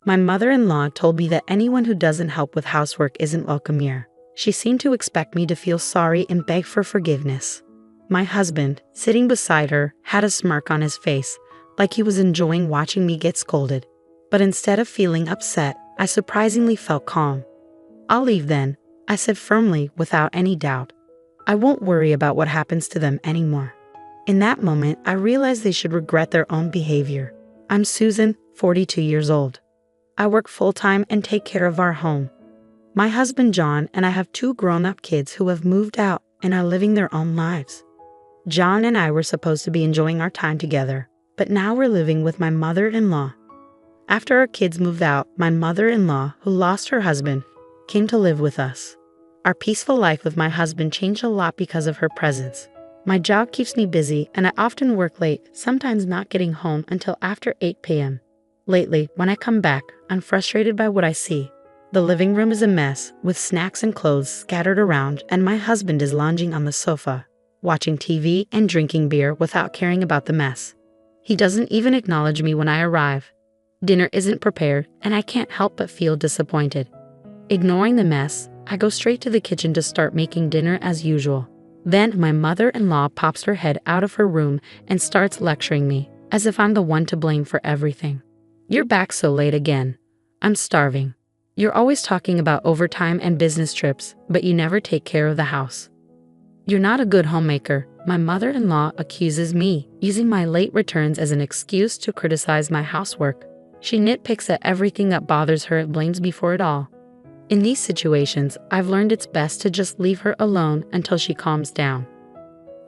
My mother-in-law told me that anyone who doesn't help with housework isn't welcome here. She seemed to expect me to feel sorry and beg for forgiveness. My husband, sitting beside her, had a smirk on his face, like he was enjoying watching me get scolded. But instead of feeling upset, I surprisingly felt calm. "I'll leave then," I said firmly, without any doubt. "I won't worry about what happens to them anymore." In that moment, I realized they should regret their own behavior. I'm Susan, 42 years old. I work full-time and take care of our home. My husband John and I have 2 grown-up kids who have moved out and are living their own lives. John and I were supposed to be enjoying our time together, but now we're living with my mother-in-law. After our kids moved out, my mother-in-law, who lost her husband, came to live with us. Our peaceful life with my husband changed a lot because of her presence. My job keeps me busy and I often work late, sometimes not getting home until after 8 p.m. Lately, when I come back, I'm frustrated by what I see. The living room is a mess, with snacks and clothes scattered around, and my husband is lounging on the sofa, watching TV and drinking beer without caring about the mess. He doesn't even acknowledge me when I arrive. Dinner isn't prepared, and I can't help but feel disappointed. Ignoring the mess, I go straight to the kitchen to start making dinner as usual. Then my mother-in-law pops her head out of her room and starts lecturing me, as if I'm the one to blame for everything. "You're back so late again. I'm starving. You're always talking about overtime and business trips, but you never take care of the house. You're not a good homemaker," my mother-in-law accuses me, using my late returns as an excuse to criticize my housework. She nitpicks at everything that bothers her and blames me for it all. In these situations, I've learned it's best to just leave her alone until she calms down.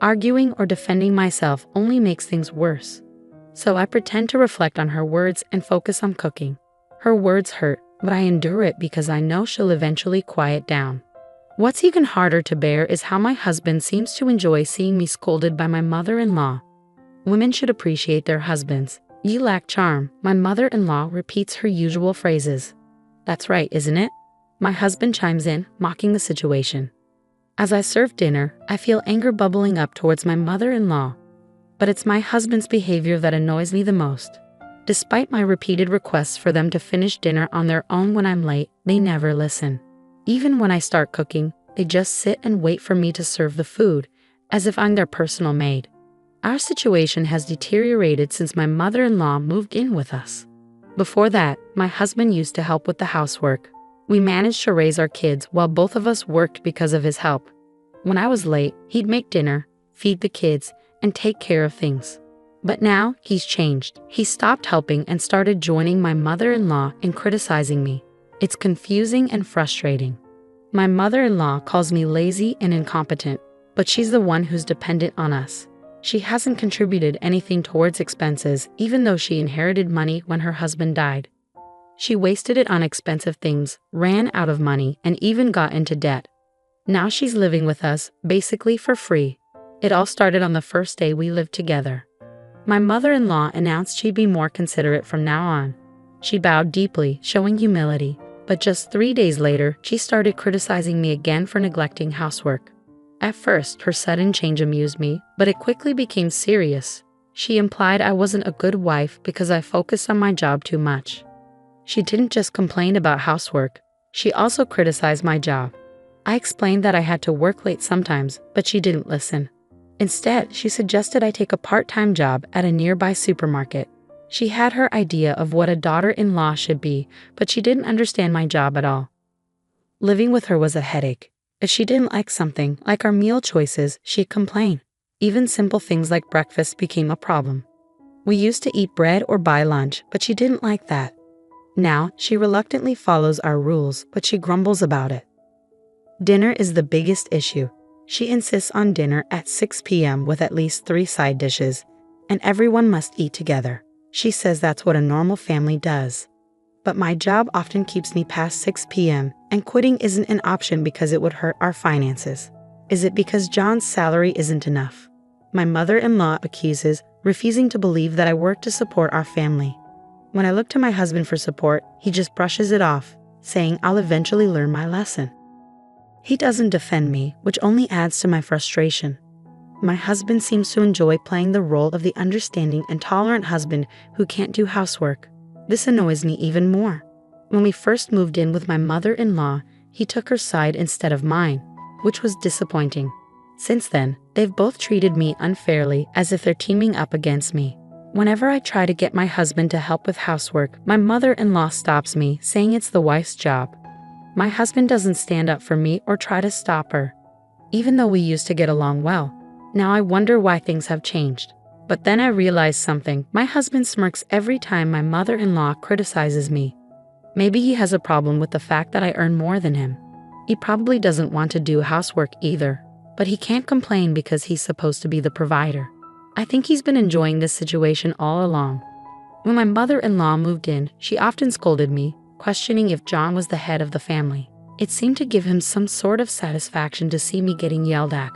Arguing or defending myself only makes things worse. So I pretend to reflect on her words and focus on cooking. Her words hurt, but I endure it because I know she'll eventually quiet down. What's even harder to bear is how my husband seems to enjoy seeing me scolded by my mother-in-law. Women should appreciate their husbands. "You lack charm," my mother-in-law repeats her usual phrases. "That's right, isn't it?" My husband chimes in, mocking the situation. As I serve dinner, I feel anger bubbling up towards my mother-in-law. But it's my husband's behavior that annoys me the most. Despite my repeated requests for them to finish dinner on their own when I'm late, they never listen. Even when I start cooking, they just sit and wait for me to serve the food, as if I'm their personal maid. Our situation has deteriorated since my mother-in-law moved in with us. Before that, my husband used to help with the housework. We managed to raise our kids while both of us worked because of his help. When I was late, he'd make dinner, feed the kids, and take care of things. But now, he's changed. He stopped helping and started joining my mother-in-law in criticizing me. It's confusing and frustrating. My mother-in-law calls me lazy and incompetent, but she's the one who's dependent on us. She hasn't contributed anything towards expenses, even though she inherited money when her husband died. She wasted it on expensive things, ran out of money, and even got into debt. Now she's living with us, basically for free. It all started on the first day we lived together. My mother-in-law announced she'd be more considerate from now on. She bowed deeply, showing humility, but just 3 days later, she started criticizing me again for neglecting housework. At first, her sudden change amused me, but it quickly became serious. She implied I wasn't a good wife because I focused on my job too much. She didn't just complain about housework, she also criticized my job. I explained that I had to work late sometimes, but she didn't listen. Instead, she suggested I take a part-time job at a nearby supermarket. She had her idea of what a daughter-in-law should be, but she didn't understand my job at all. Living with her was a headache. If she didn't like something, like our meal choices, she'd complain. Even simple things like breakfast became a problem. We used to eat bread or buy lunch, but she didn't like that. Now, she reluctantly follows our rules, but she grumbles about it. Dinner is the biggest issue. She insists on dinner at 6 p.m. with at least 3 side dishes, and everyone must eat together. She says that's what a normal family does. But my job often keeps me past 6 p.m., and quitting isn't an option because it would hurt our finances. Is it because John's salary isn't enough? My mother-in-law accuses, refusing to believe that I work to support our family. When I look to my husband for support, he just brushes it off, saying I'll eventually learn my lesson. He doesn't defend me, which only adds to my frustration. My husband seems to enjoy playing the role of the understanding and tolerant husband who can't do housework. This annoys me even more. When we first moved in with my mother-in-law, he took her side instead of mine, which was disappointing. Since then, they've both treated me unfairly, as if they're teaming up against me. Whenever I try to get my husband to help with housework, my mother-in-law stops me, saying it's the wife's job. My husband doesn't stand up for me or try to stop her, even though we used to get along well. Now I wonder why things have changed. But then I realize something. My husband smirks every time my mother-in-law criticizes me. Maybe he has a problem with the fact that I earn more than him. He probably doesn't want to do housework either, but he can't complain because he's supposed to be the provider. I think he's been enjoying this situation all along. When my mother-in-law moved in, she often scolded me, questioning if John was the head of the family. It seemed to give him some sort of satisfaction to see me getting yelled at.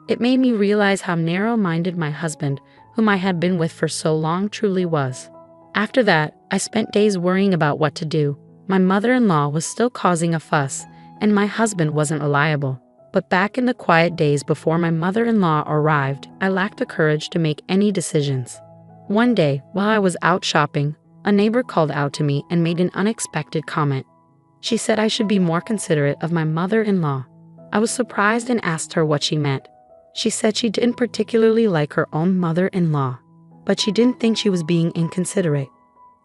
It made me realize how narrow-minded my husband, whom I had been with for so long, truly was. After that, I spent days worrying about what to do. My mother-in-law was still causing a fuss, and my husband wasn't reliable. But back in the quiet days before my mother-in-law arrived, I lacked the courage to make any decisions. One day, while I was out shopping, a neighbor called out to me and made an unexpected comment. She said I should be more considerate of my mother-in-law. I was surprised and asked her what she meant. She said she didn't particularly like her own mother-in-law, but she didn't think she was being inconsiderate.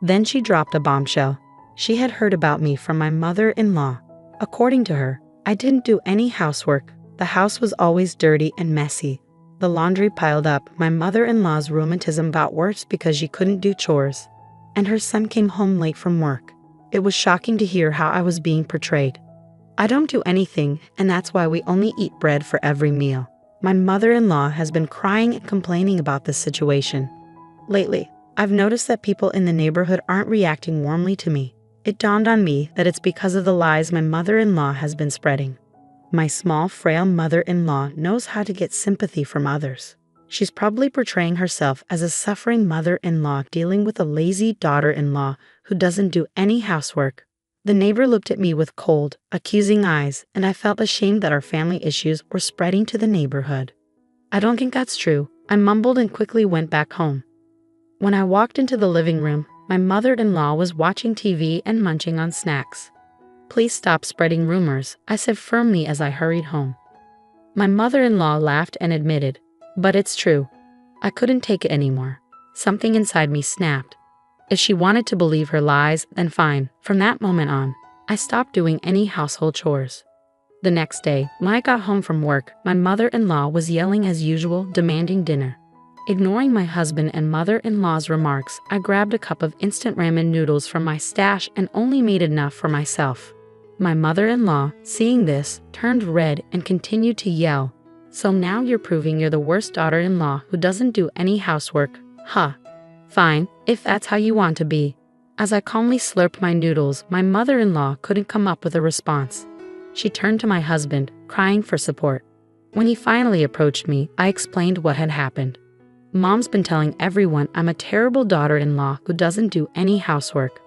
Then she dropped a bombshell. She had heard about me from my mother-in-law. According to her, I didn't do any housework. The house was always dirty and messy. The laundry piled up. My mother-in-law's rheumatism got worse because she couldn't do chores. And her son came home late from work. It was shocking to hear how I was being portrayed. I don't do anything, and that's why we only eat bread for every meal. My mother-in-law has been crying and complaining about this situation. Lately, I've noticed that people in the neighborhood aren't reacting warmly to me. It dawned on me that it's because of the lies my mother-in-law has been spreading. My small, frail mother-in-law knows how to get sympathy from others. She's probably portraying herself as a suffering mother-in-law dealing with a lazy daughter-in-law who doesn't do any housework. The neighbor looked at me with cold, accusing eyes, and I felt ashamed that our family issues were spreading to the neighborhood. I don't think that's true. I mumbled and quickly went back home. When I walked into the living room, my mother-in-law was watching TV and munching on snacks. "Please stop spreading rumors," I said firmly as I hurried home. My mother-in-law laughed and admitted, "But it's true." I couldn't take it anymore. Something inside me snapped. If she wanted to believe her lies, then fine. From that moment on, I stopped doing any household chores. The next day, when I got home from work, my mother-in-law was yelling as usual, demanding dinner. Ignoring my husband and mother-in-law's remarks, I grabbed a cup of instant ramen noodles from my stash and only made enough for myself. My mother-in-law, seeing this, turned red and continued to yell, "So now you're proving you're the worst daughter-in-law who doesn't do any housework, huh? Fine, if that's how you want to be." As I calmly slurped my noodles, my mother-in-law couldn't come up with a response. She turned to my husband, crying for support. When he finally approached me, I explained what had happened. "Mom's been telling everyone I'm a terrible daughter-in-law who doesn't do any housework."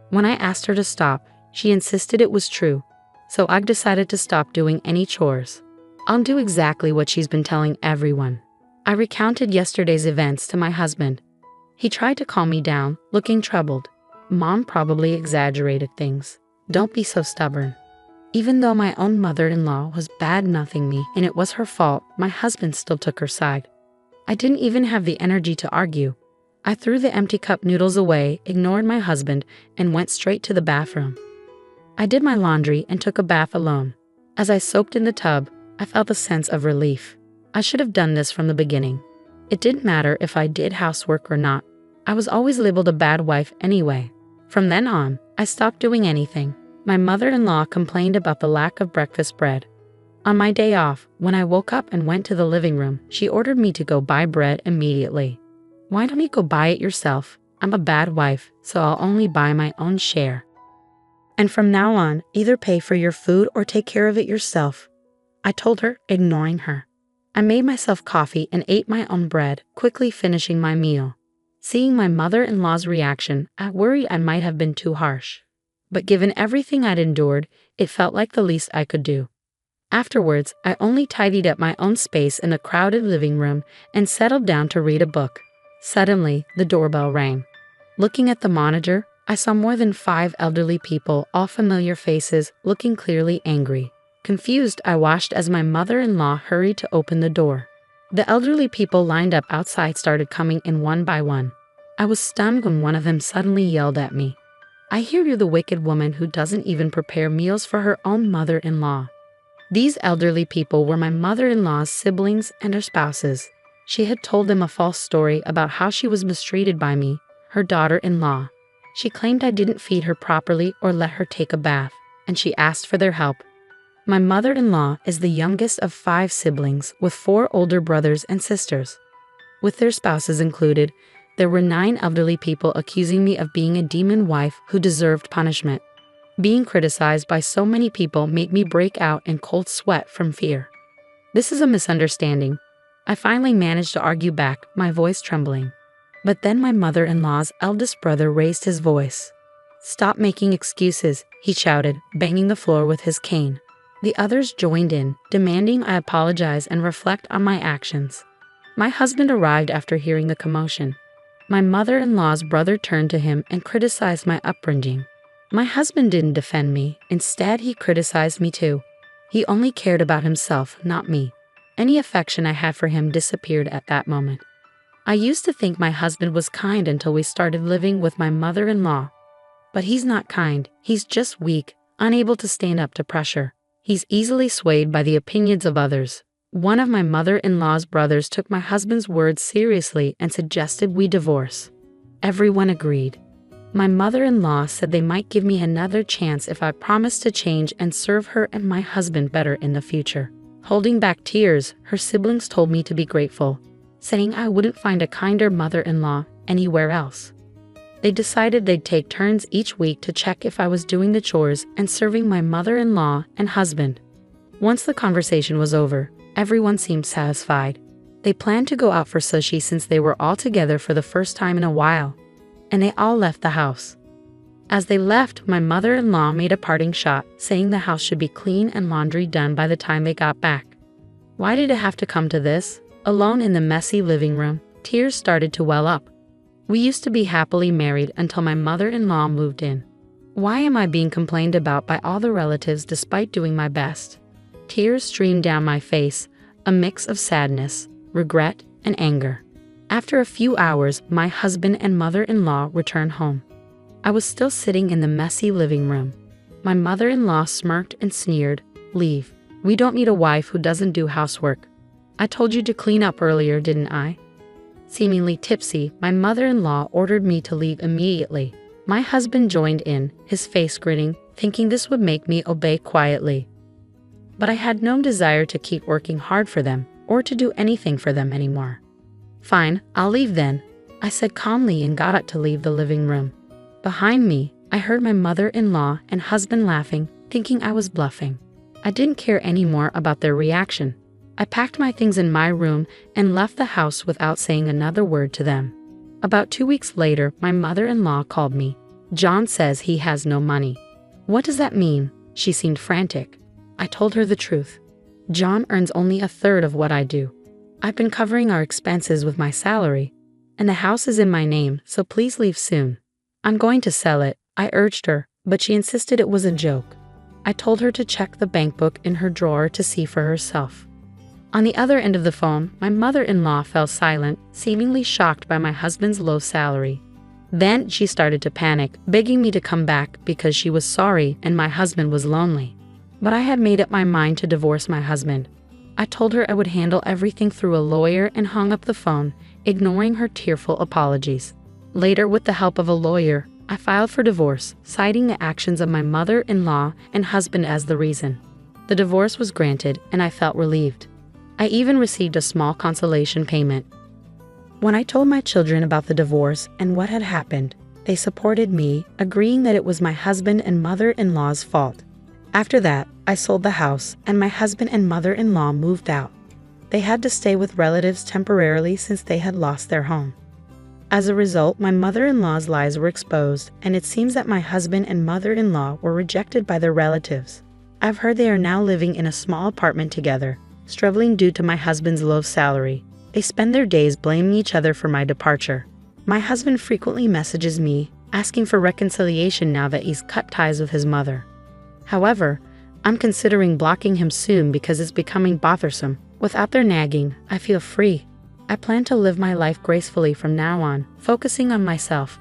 When I asked her to stop, she insisted it was true, so I decided to stop doing any chores. I'll do exactly what she's been telling everyone. I recounted yesterday's events to my husband. He tried to calm me down, looking troubled. "Mom probably exaggerated things. Don't be so stubborn." Even though my own mother-in-law was bad-mouthing me and it was her fault, my husband still took her side. I didn't even have the energy to argue. I threw the empty cup noodles away, ignored my husband, and went straight to the bathroom. I did my laundry and took a bath alone. As I soaked in the tub, I felt a sense of relief. I should have done this from the beginning. It didn't matter if I did housework or not. I was always labeled a bad wife anyway. From then on, I stopped doing anything. My mother-in-law complained about the lack of breakfast bread. On my day off, when I woke up and went to the living room, she ordered me to go buy bread immediately. "Why don't you go buy it yourself? I'm a bad wife, so I'll only buy my own share. And from now on, either pay for your food or take care of it yourself," I told her, ignoring her. I made myself coffee and ate my own bread, quickly finishing my meal. Seeing my mother-in-law's reaction, I worried I might have been too harsh. But given everything I'd endured, it felt like the least I could do. Afterwards, I only tidied up my own space in the crowded living room and settled down to read a book. Suddenly, the doorbell rang. Looking at the monitor, I saw more than 5 elderly people, all familiar faces, looking clearly angry. Confused, I watched as my mother-in-law hurried to open the door. The elderly people lined up outside started coming in one by one. I was stunned when one of them suddenly yelled at me, "I hear you're the wicked woman who doesn't even prepare meals for her own mother-in-law." These elderly people were my mother-in-law's siblings and her spouses. She had told them a false story about how she was mistreated by me, her daughter-in-law. She claimed I didn't feed her properly or let her take a bath, and she asked for their help. My mother-in-law is the youngest of 5 siblings, with 4 older brothers and sisters. With their spouses included, there were 9 elderly people accusing me of being a demon wife who deserved punishment. Being criticized by so many people made me break out in cold sweat from fear. "This is a misunderstanding." I finally managed to argue back, my voice trembling. But then my mother-in-law's eldest brother raised his voice. "Stop making excuses," he shouted, banging the floor with his cane. The others joined in, demanding I apologize and reflect on my actions. My husband arrived after hearing the commotion. My mother-in-law's brother turned to him and criticized my upbringing. My husband didn't defend me. Instead, he criticized me too. He only cared about himself, not me. Any affection I had for him disappeared at that moment. I used to think my husband was kind until we started living with my mother-in-law. But he's not kind, he's just weak, unable to stand up to pressure. He's easily swayed by the opinions of others. One of my mother-in-law's brothers took my husband's words seriously and suggested we divorce. Everyone agreed. My mother-in-law said they might give me another chance if I promised to change and serve her and my husband better in the future. Holding back tears, her siblings told me to be grateful, saying I wouldn't find a kinder mother-in-law anywhere else. They decided they'd take turns each week to check if I was doing the chores and serving my mother-in-law and husband. Once the conversation was over, everyone seemed satisfied. They planned to go out for sushi since they were all together for the first time in a while, and they all left the house. As they left, my mother-in-law made a parting shot, saying the house should be clean and laundry done by the time they got back. Why did it have to come to this? Alone in the messy living room, tears started to well up. We used to be happily married until my mother-in-law moved in. Why am I being complained about by all the relatives despite doing my best? Tears streamed down my face, a mix of sadness, regret, and anger. After a few hours, my husband and mother-in-law returned home. I was still sitting in the messy living room. My mother-in-law smirked and sneered, "Leave. We don't need a wife who doesn't do housework. I told you to clean up earlier, didn't I?" Seemingly tipsy, my mother-in-law ordered me to leave immediately. My husband joined in, his face grinning, thinking this would make me obey quietly. But I had no desire to keep working hard for them, or to do anything for them anymore. "Fine, I'll leave then," I said calmly and got up to leave the living room. Behind me, I heard my mother-in-law and husband laughing, thinking I was bluffing. I didn't care anymore about their reaction. I packed my things in my room and left the house without saying another word to them. About 2 weeks later, my mother-in-law called me. "John says he has no money." "What does that mean?" She seemed frantic. I told her the truth. "John earns only a third of what I do. I've been covering our expenses with my salary, and the house is in my name, so please leave soon." "I'm going to sell it," I urged her, but she insisted it was a joke. I told her to check the bank book in her drawer to see for herself. On the other end of the phone, my mother-in-law fell silent, seemingly shocked by my husband's low salary. Then she started to panic, begging me to come back because she was sorry and my husband was lonely. But I had made up my mind to divorce my husband. I told her I would handle everything through a lawyer and hung up the phone, ignoring her tearful apologies. Later, with the help of a lawyer, I filed for divorce, citing the actions of my mother-in-law and husband as the reason. The divorce was granted, and I felt relieved. I even received a small consolation payment. When I told my children about the divorce and what had happened, they supported me, agreeing that it was my husband and mother-in-law's fault. After that, I sold the house, and my husband and mother-in-law moved out. They had to stay with relatives temporarily since they had lost their home. As a result, my mother-in-law's lies were exposed, and it seems that my husband and mother-in-law were rejected by their relatives. I've heard they are now living in a small apartment together, struggling due to my husband's low salary. They spend their days blaming each other for my departure. My husband frequently messages me, asking for reconciliation now that he's cut ties with his mother. However, I'm considering blocking him soon because it's becoming bothersome. Without their nagging, I feel free. I plan to live my life gracefully from now on, focusing on myself,